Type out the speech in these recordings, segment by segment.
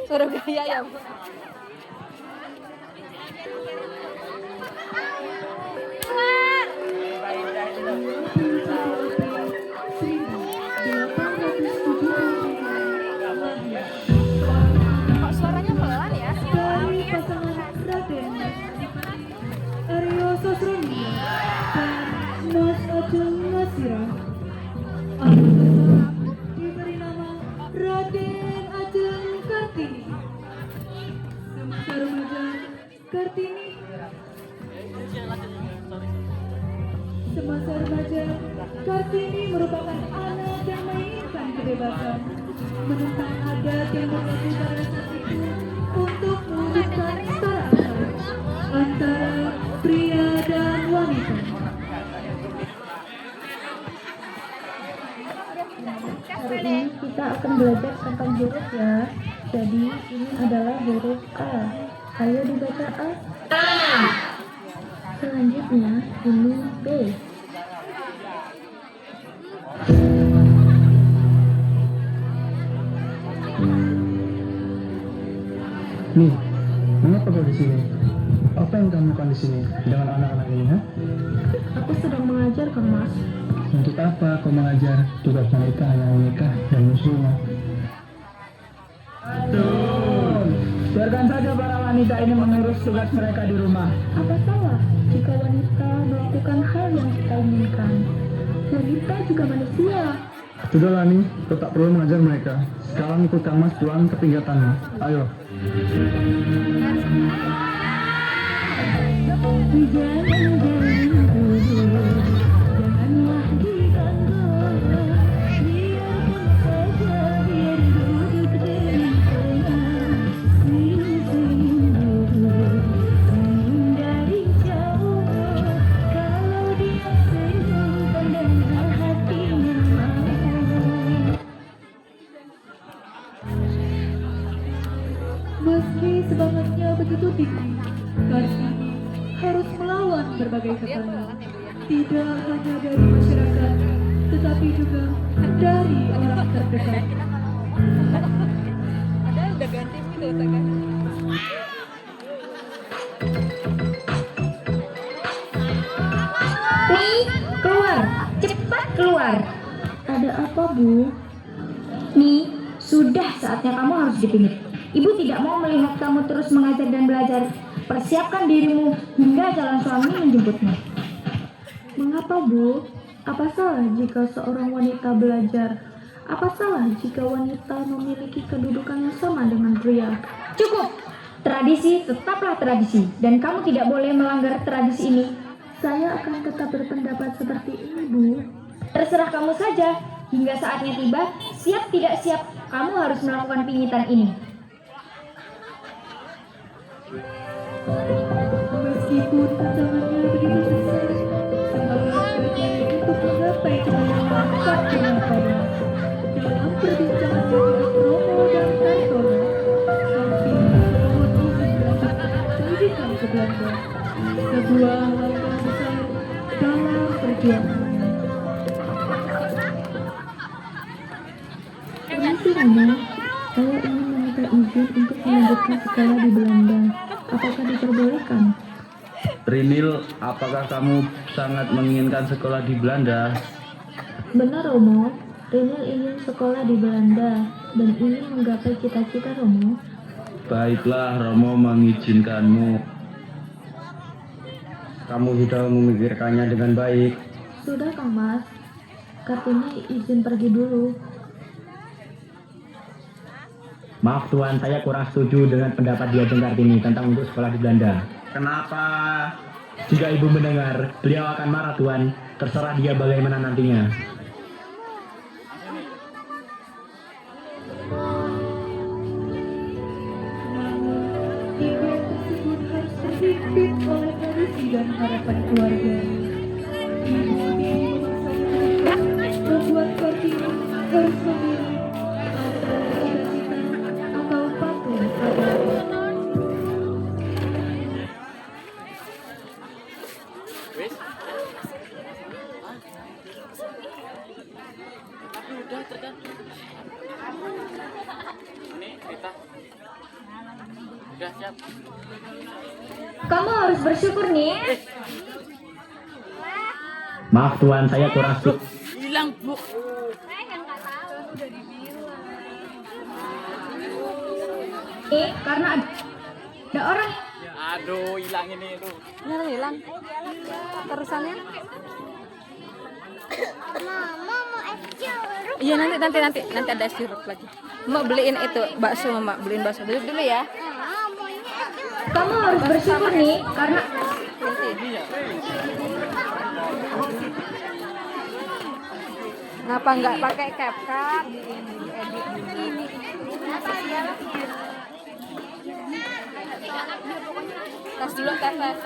Suruh gaya ya, Bu. Kok suaranya pelan ya? Dari pasangan Raden Aryo Sosrondi dan Mas Ajeng Nasirah, diberi nama Raden Ajeng Kartini. Semasa remaja Kartini merupakan anak yang menginginkan kebebasan, menentang adat yang berlaku pada saat itu untuk mewujudkan kesetaraan antara pria dan wanita. Hari ini kita akan belajar tentang huruf ya. Jadi ini adalah huruf A. Ayo dibaca A. Selanjutnya ini B. Nih, mengapa kau di sini? Apa yang kamu lakukan di sini dengan anak-anak ini, ha? Aku sedang mengajar, Kang Mas. Untuk apa kau mengajar? Tugas mereka hanya menikah dan muslimah. Betul. Biarkan saja para wanita ini mengurus tugas mereka di rumah. Apa salah jika wanita melakukan hal yang kita inginkan? Wanita juga manusia. Sudahlah nih, kau tak perlu mengajar mereka. Sekarang ikut Kang Mas pulang ke tingkatanmu. Ayo. Janganlah diganggu, biarpun saja dia duduk di tengah. Senyum dari jauh, kalau dia senyum tandanya hatinya mau. Meski semangatnya begitu tinggi, Kartini harus melawan berbagai tekanan, tidak hanya dari masyarakat, tetapi juga dari orang terdekat. Ada udah ganti gitu kan? Nih, keluar, cepat keluar. Ada apa, Bu? Nih, sudah saatnya kamu harus dipingit. Ibu tidak mau melihat kamu terus mengajar dan belajar. Persiapkan dirimu hingga calon suami menjemputmu. Mengapa, Bu? Apa salah jika seorang wanita belajar? Apa salah jika wanita memiliki kedudukan yang sama dengan pria? Cukup! Tradisi tetaplah tradisi, dan kamu tidak boleh melanggar tradisi ini. Saya akan tetap berpendapat seperti ini, Bu. Terserah kamu saja. Hingga saatnya tiba, siap tidak siap, kamu harus melakukan pingitan ini. Meskipun tantangannya begitu besar, semangat Kartini untuk menggapai kemenangan tak pernah padam. Dalam perbincangan dengan Romo dan Kartono, Kartini memohon izin melanjutkan pendidikan ke Belanda, sebuah langkah besar dalam perjuangan. Permisi, Romo. Saya ingin meminta izin untuk melanjutkan sekolah di Belanda. Apakah diperbolehkan? Rinil, apakah kamu sangat menginginkan sekolah di Belanda? Benar, Romo. Rinil ingin sekolah di Belanda dan ingin menggapai cita-cita Romo. Baiklah, Romo mengizinkanmu. Kamu sudah memikirkannya dengan baik. Sudah, Kang Mas. Kartini izin pergi dulu. Maaf Tuan, saya kurang setuju dengan pendapat Dia Kartini tentang untuk sekolah di Belanda. Kenapa? Jika Ibu mendengar, beliau akan marah Tuan. Terserah dia bagaimana nantinya. Imlek tersebut harus terpimpin oleh tradisi dan harapan keluarga. Ibu sendiri membuat Kartini harus memilih antara cita-cita atau patuh pada ayah. Kamu harus bersyukur nih. Maaf Tuan, saya kurang setuju. Karena ada orang. Aduh, hilang ini tuh. Hilang. Terusannya? Iya nanti ada sirup lagi. Mau beliin itu bakso, Mama. Beliin bakso. Duduk dulu ya. Kamu harus bersyukur nih karena Kenapa nggak pakai CapCut? Edit begini. Tas dulu, tas.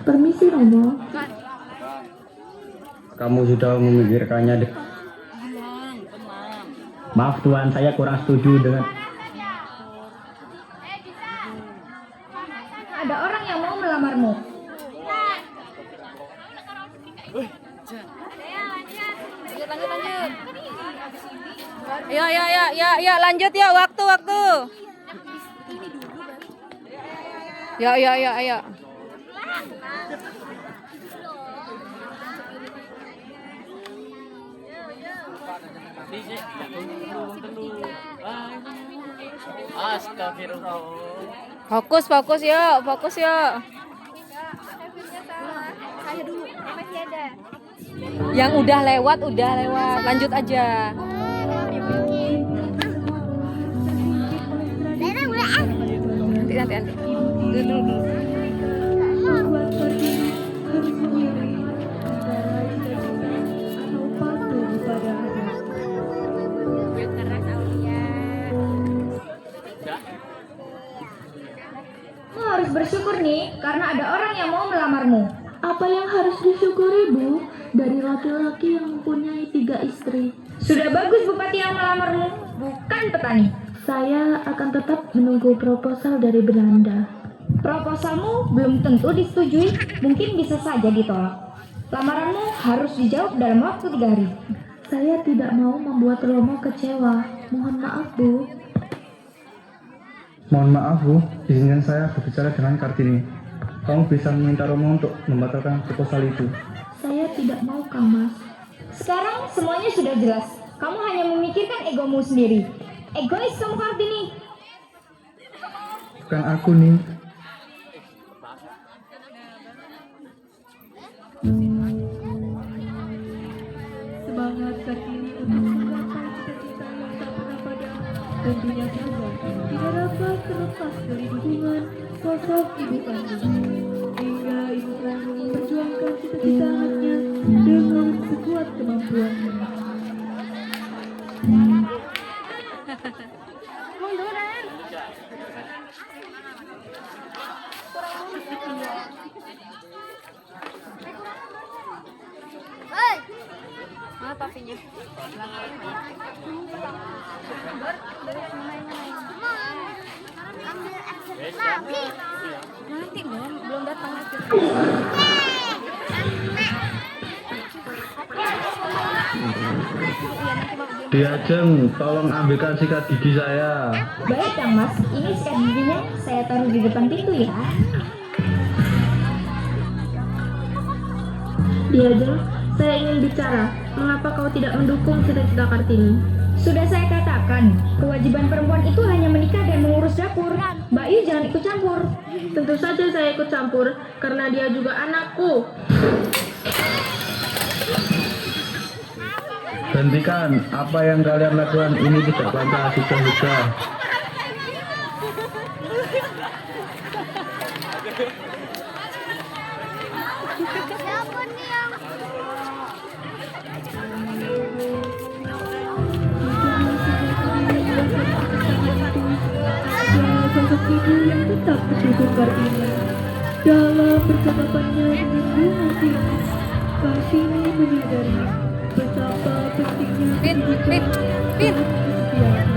Permisi Romo. Kamu sudah memikirkannya deh. Maaf Tuan, saya kurang setuju dengan. ada orang yang mau melamarmu. Lanjut. Ya, lanjut ya, waktu. Ya. Astagfirullah. Fokus yuk. Yang udah lewat. Lanjut aja. Nanti. Dulu. Membuat Kartini harus memilih antara cita-cita atau patuh pada ayah. Kamu harus bersyukur nih karena ada orang yang mau melamarmu. Apa yang harus disyukuri Bu dari laki-laki yang mempunyai 3 istri? Sudah bagus bupati yang melamarmu, bukan petani. Saya akan tetap menunggu proposal dari Belanda. Proposalmu belum tentu disetujui, mungkin bisa saja ditolak. Lamaranmu harus dijawab dalam waktu 3 hari. Saya tidak mau membuat Romo kecewa. Mohon maaf Bu. Mohon maaf Bu, izinkan saya berbicara dengan Kartini. Kamu bisa meminta Romo untuk membatalkan proposal itu. Saya tidak mau Kamas. Sekarang semuanya sudah jelas. Kamu hanya memikirkan egomu sendiri. Egois kamu Kartini. Bukan aku nih. Semangat Kartini untuk menggapai cita-cita yang tak pernah padam. Tentunya saja tidak dapat terlepas dari dukungan sosok ibu kandung. Hingga ibu kandung memperjuangkan cita-cita anaknya dengan sekuat kemampuannya. Mana topinya? Nanti belum datang lagi. Diajeng, tolong ambilkan sikat gigi saya. Baik Kang Mas, ini sikat giginya saya taruh di depan pintu ya. Diajeng, saya ingin bicara. Mengapa kau tidak mendukung cita-cita Kartini? Sudah saya katakan, kewajiban perempuan itu hanya menikah dan mengurus dapur. Mbak Yu jangan ikut campur. Tentu saja saya ikut campur, karena dia juga anakku. Hentikan, apa yang kalian lakukan ini tidak Pancasila juga. ibu yang tetap mendukung Kartini. Dalam percakapannya dengan Bu Martini, Kartini menyadari betapa pentingnya Pin, pendidikan Pin. dan kesetiaan.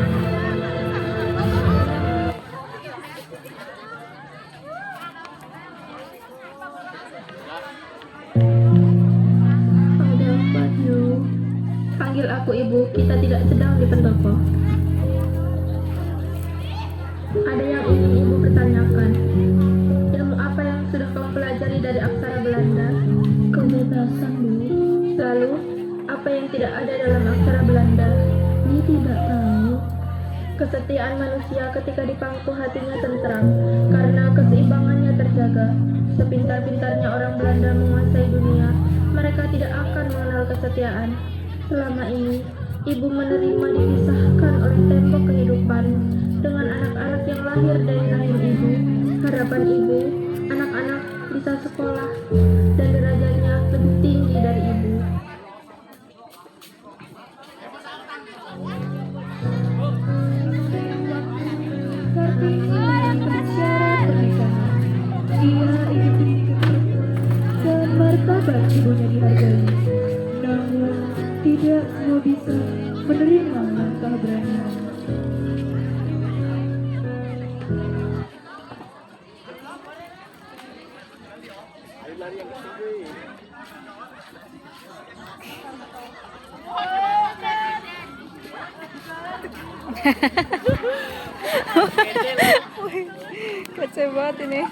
Ada apa, Yu? Panggil aku ibu, kita tidak sedang di pendopo. Ada yang ingin ibu pertanyakan. Ilmu apa yang sudah kamu pelajari dari aksara Belanda? Kebebasan, Bu. Lalu, apa yang tidak ada dalam aksara Belanda? Dia tidak tahu. Kesetiaan manusia ketika di pangku hatinya tentram, karena keseimbangannya terjaga. Sepintar-pintarnya orang Belanda menguasai dunia, mereka tidak akan mengenal kesetiaan. Selama ini, ibu menerima dipisahkan oleh tembok kehidupan dengan anak-anak yang lahir dari rahim ibu. Harapan ibu, anak-anak bisa sekolah dan derajatnya lebih tinggi dari ibu. Kartini mengajukan syarat pernikahan. Dia ingin pendidikan perempuan dan martabat ibunya dihargai. Namun, tidak semua bisa menerima langkah berani. Kece banget ini.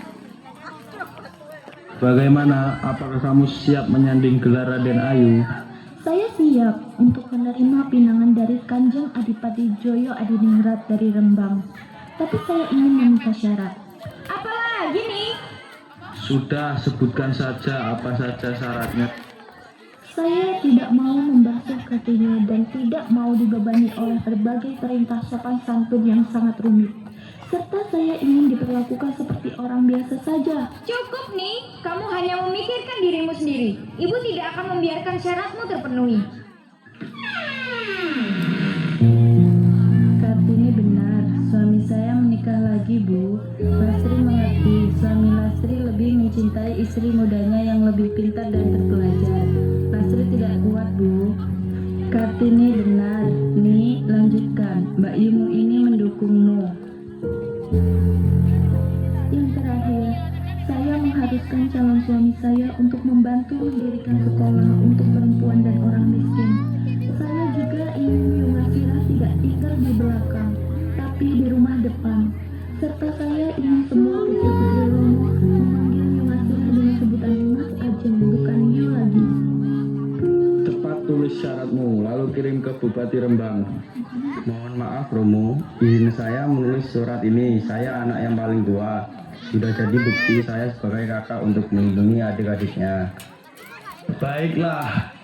Bagaimana? Apakah kamu siap menyanding gelar Raden Ayu? Saya siap untuk menerima pinangan dari Kanjeng Adipati Joyo Adiningrat dari Rembang. Tapi saya ingin meminta syarat. Apalagi nih? Sudah, sebutkan saja apa saja syaratnya. Saya tidak mau membasuh Kartini dan tidak mau dibebani oleh berbagai perintah sopan santun yang sangat rumit. Serta saya ingin diperlakukan seperti orang biasa saja. Cukup nih, kamu hanya memikirkan dirimu sendiri. Ibu tidak akan membiarkan syaratmu terpenuhi. Kartini benar, suami saya menikah lagi, Bu. Lastri mengerti, suami Lastri lebih mencintai istri mudanya yang lebih pintar dan terpelajar. Lastri tidak kuat, Bu. Kartini benar. Nih, lanjutkan. Mbak Yumu ini mendukungmu. Yang terakhir, saya mengharuskan calon suami saya untuk membantu mendirikan sekolah untuk perempuan dan orang miskin. Saya juga ingin Yumasira tidak tinggal di belakang, tapi di rumah depan. Serta saya ingin semua putri-putri Romo memanggil Yumasira dengan sebutan Mas Ajeng, bukan Yu lagi. Cepat tulis syaratmu, lalu kirim ke Bupati Rembang. Mohon maaf Romo, izin saya menulis surat ini. Saya anak yang paling tua. Sudah jadi bukti saya sebagai kakak untuk melindungi adik-adiknya. Baiklah.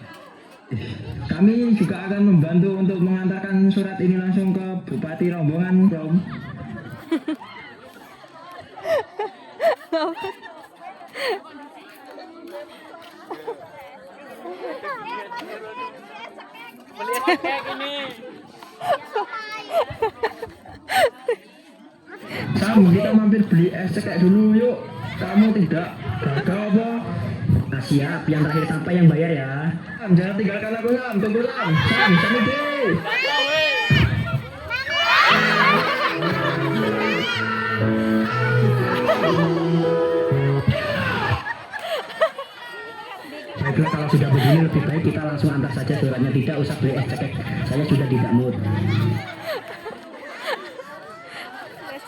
Kami juga akan membantu untuk mengantarkan surat ini langsung ke Bupati Rombongan, Bro. Melihat kayak gini. Sam, kita mampir beli es cekek dulu yuk. Kamu tidak gagal apa? Nah, siap, yang terakhir sampai yang bayar ya. Sam, jangan tinggalkan aku Sam, tunggu Sam. Sam, sini deh. Baiklah, kalau sudah begini lebih baik kita langsung antar saja suratnya, tidak usah beli es cekek. Saya sudah tidak mood.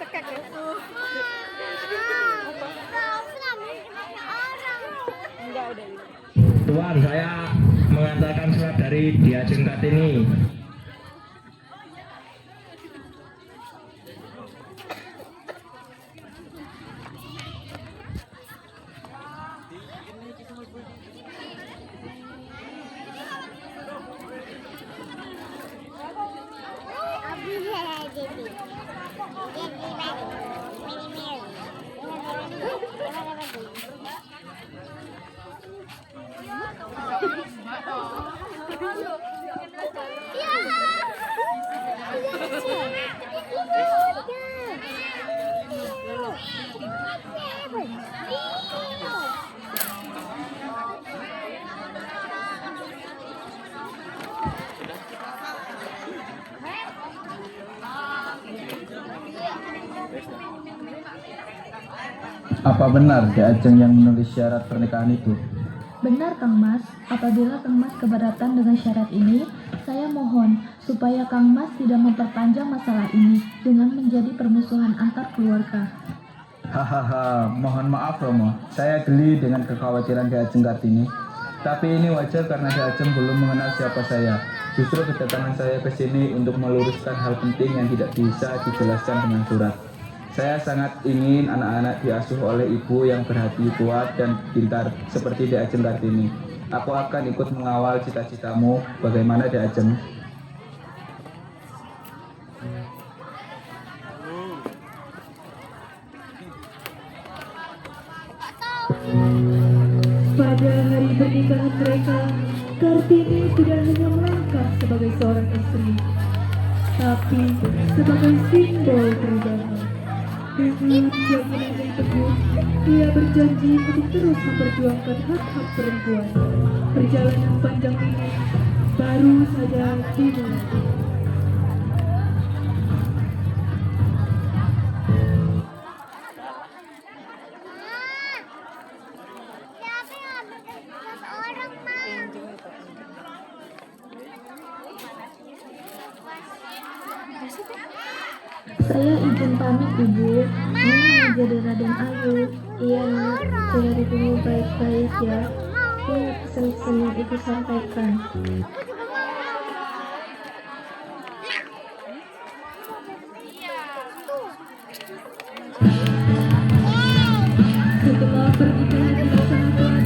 Sekek ya. Enggak udah. Tuan, saya mengantarkan surat dari Diajeng Kartini. Apa benar Dek Ajeng yang menulis syarat pernikahan itu? Benar Kang Mas, apabila Kang Mas keberatan dengan syarat ini, saya mohon supaya Kang Mas tidak memperpanjang masalah ini dengan menjadi permusuhan antar keluarga. Hahaha, mohon maaf Romo, saya geli dengan kekhawatiran Dek Ajeng Kartini. Tapi ini wajar karena Dek Ajeng belum mengenal siapa saya. Justru kedatangan saya ke sini untuk meluruskan hal penting yang tidak bisa dijelaskan dengan surat. Saya sangat ingin anak-anak diasuh oleh ibu yang berhati kuat dan pintar seperti Dek Ajeng Kartini. Aku akan ikut mengawal cita-citamu. Bagaimana Dek Ajeng? Pada hari pernikahan mereka, Kartini tidak hanya melangkah sebagai seorang istri, tapi sebagai simbol perubahan. Dengan keyakinan yang teguh, dia berjanji untuk terus memperjuangkan hak-hak perempuan. Perjalanan panjang ini baru saja dimulai. Saya izin pamit Ibu. Ini menjadi Raden Ayu. Iya Nak, saya ditunggu baik-baik ya. Ingat pesan-pesan yang Ibu sampaikan. Setelah pernikahan dilaksanakan,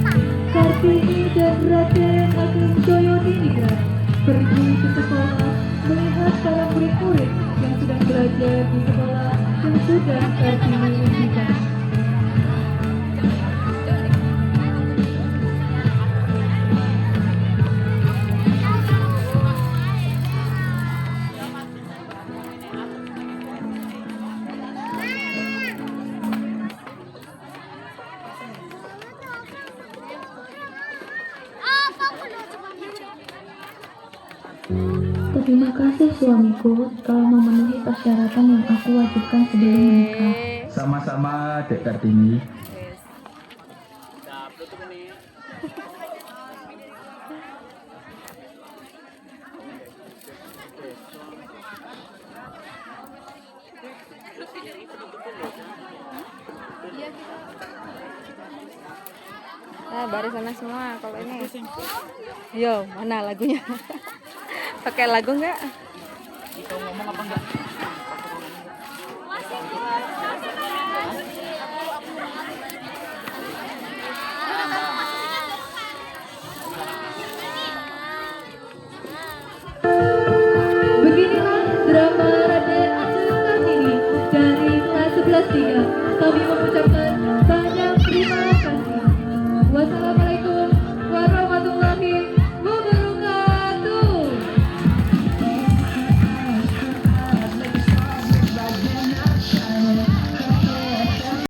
Kartini dan Raden Agung Joyodiningrat pergi ke sekolah melihat para murid-murid yang sedang belajar di sekolah yang sudah Kartini impikan. Terima kasih suamiku telah memenuhi persyaratan yang aku wajibkan sebelum menikah. Sama-sama Dek Kartini. Barisannya semua kalau ini. Yo, mana lagunya? Pakai lagu nggak? Itu ngomong apa enggak? Beginilah drama Raden Ajeng Kartini dari kelas 11 3. Kami mengucapkan banyak terima kasih. Wassalamualaikum.